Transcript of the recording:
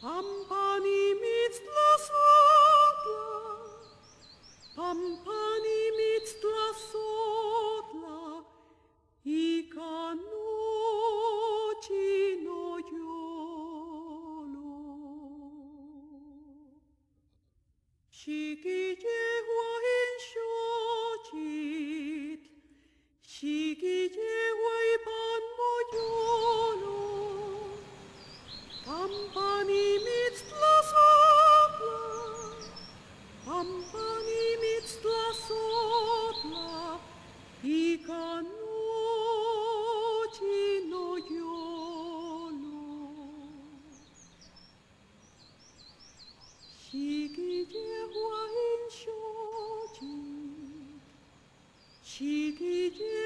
Pampani mit la sotla, pampani mit la sotla, I canoci noiolo. Shikije huahin shojit, shikije huai pan moyolo, pampani mit la sotla, pampani mit la sotla, I canoci noiolo. Shikije huahin shojit, shikije